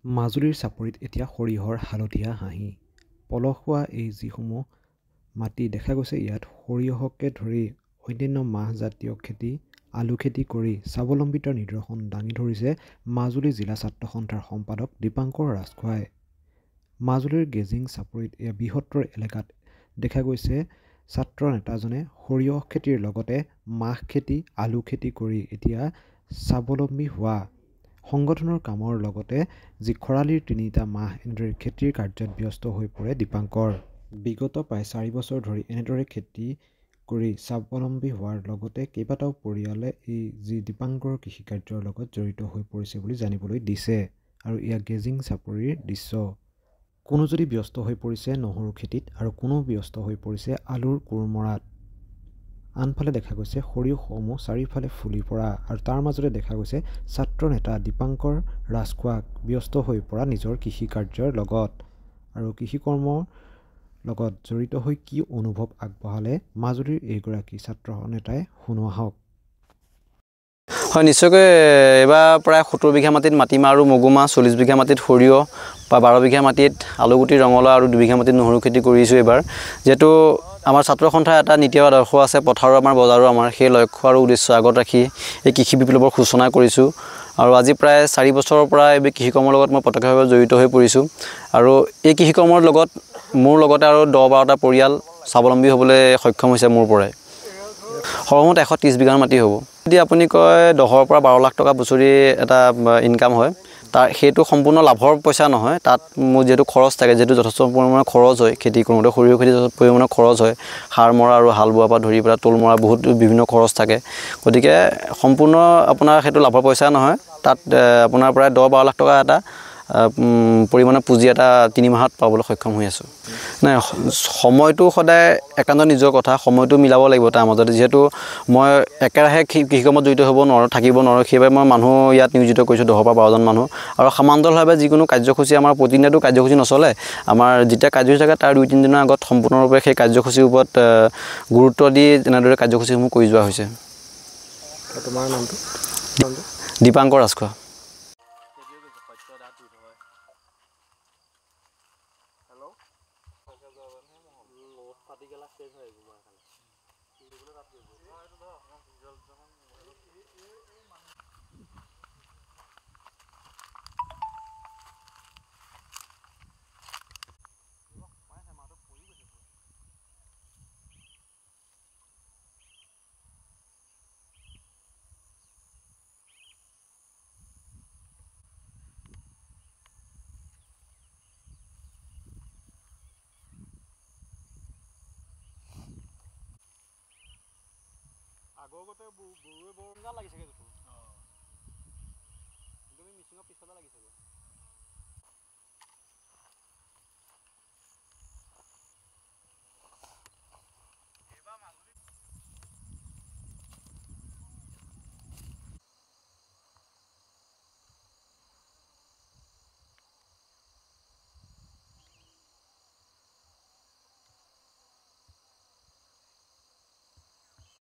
মাজুলীৰ চাপৰিত এতিয়া সৰিয়হৰ হালধীয়া হাঁহি পলস হোৱা এই যিসমূহ মাটি দেখা গৈছে ইয়াত সৰিয়হকে ধৰি অন্যান্য মাহজাতীয় খেতি আলু খেতি কৰি স্বাৱলম্বিতাৰ নিদৰ্শন দাঙি ধৰিছে মাজুলী জিলা ছাত্ৰ সন্থাৰ সম্পাদক দীপাংকৰ ৰাজখোৱাই। মাজুলীৰ গেজিং চাপৰিত এয়া বৃহত্তৰ এলেকাত দেখা গৈছে ছাত্ৰ নেতাজনে সৰিয়হ খেতিৰ লগতে মাহ খেতি আলু খেতি কৰি এতিয়া স্বাৱলম্বী হোৱা সংগঠনৰ কামৰ লগতে যি খৰালিৰ ৩টা মাহ এনেদৰে খেতিৰ কাৰ্যত ব্যস্ত হৈ পৰে দীপাংকৰ। বিগত প্ৰায় ৪ বছৰ ধৰি এনেদৰে খেতি কৰি স্বাৱলম্বী হোৱাৰ লগতে কেইবাটাও পৰিয়ালে এই যি দীপাংকৰৰ কৃষিকাৰ্যৰ লগত জড়িত হৈ পৰিছে বুলি জানিবলৈ দিছে। আৰু এয়া গেজিং চাপৰিৰ দৃশ্য। কোনো যদি ব্যস্ত হৈ পৰিছে নহৰু খেতিত আৰু কোনো ব্যস্ত হৈ পৰিছে আলুৰ কোৰ মৰাত। আনফালে দেখা গৈছে সৰিয়হসমূহ চাৰিওফালে ফুলি পৰা আৰু তাৰ মাজতে দেখা গৈছে ছাত্ৰ নেতা দীপাংকৰ ৰাজখোৱাক ব্যস্ত হৈ পৰা নিজৰ কৃষিকাৰ্যৰ লগত। আৰু কৃষিকৰ্মৰ লগত জড়িত হৈ কি অনুভৱ আগবঢ়ালে মাজুলীৰ এইগৰাকী ছাত্ৰ নেতাই শুনো আহক। হয়, নিশ্চয়কৈ এবাৰ প্ৰায় ৭০ বিঘা মাটিত মাটিমাহ আৰু মগুমাহ, ৪০ বিঘা মাটিত সৰিয়হ, বা 12 বিঘা মাটিত আলুগুটি ৰঙালাও আৰু 2 বিঘা মাটিত নহৰু খেতি কৰিছোঁ এইবাৰ। যিহেতু আমাৰ ছাত্ৰ সন্থাৰ এটা নীতি আদৰ্শ আছে, পথাৰো আমাৰ বজাৰো আমাৰ, সেই লক্ষ্য আৰু উদ্দেশ্য আগত ৰাখি এই কৃষি বিপ্লৱৰ সূচনা কৰিছোঁ। আৰু আজি প্ৰায় 4 বছৰৰ পৰা এই কৃষিকৰ্মৰ লগত মই প্ৰত্যক্ষভাৱে জড়িত হৈ পৰিছোঁ। আৰু এই কৃষিকৰ্মৰ লগত মোৰ লগতে আৰু 10-12টা পৰিয়াল স্বাৱলম্বী হ'বলৈ সক্ষম হৈছে মোৰ পৰাই। সৰ্বমুঠ 130 বিঘা মাটি হ'ব। যদি আপুনি কয় 10 পৰা 12 লাখ টকা বছৰি এটা ইনকাম হয়, তাৰ সেইটো সম্পূৰ্ণ লাভৰ পইচা নহয়। তাত মোৰ যিহেতু খৰচ থাকে, যিহেতু যথেষ্ট পৰিমাণৰ খৰচ হয় খেতি কৰোঁতে, সৰিয়হ খেতি যথেষ্ট পৰিমাণৰ খৰচ হয়, সাৰ মৰা আৰু হাল বোৱাৰ পৰা ধৰি পেলাই টোল মৰা বহুত বিভিন্ন খৰচ থাকে। গতিকে সম্পূৰ্ণ আপোনাৰ সেইটো লাভৰ পইচা নহয়। তাত আপোনাৰ প্ৰায় 10-12 লাখ টকা এটা পৰিমাণৰ পুঁজি এটা 3 মাহত পাবলৈ সক্ষম হৈ আছোঁ। নাই, সময়টো সদায় একান্ত নিজৰ কথা, সময়টো মিলাব লাগিব তাৰ মাজতে। যিহেতু মই একেৰাহে কৃষিকৰ্মত জড়িত হ'ব নোৱাৰোঁ, থাকিব নোৱাৰোঁ, সেইবাবে মই মানুহ ইয়াত নিয়োজিত কৰিছোঁ 10 পৰা 12জন মানুহ। আৰু সমান্তৰালভাৱে যিকোনো কাৰ্যসূচী আমাৰ প্ৰতিদিনেতো কাৰ্যসূচী নচলে। আমাৰ যেতিয়া কাৰ্যসূচী থাকে তাৰ 2-3 দিনৰ আগত সম্পূৰ্ণৰূপে সেই কাৰ্যসূচীৰ ওপৰত গুৰুত্ব দি তেনেদৰে কাৰ্যসূচীসমূহ কৰি যোৱা হৈছে। তোমাৰ নামটো? দীপাংকৰ ৰাজখোৱা। আগৰগতে গৰুৱে বৰ লাগিছেগৈ দেখোন। তুমি মিচিঙৰ পিছফালে লাগিছেগৈ।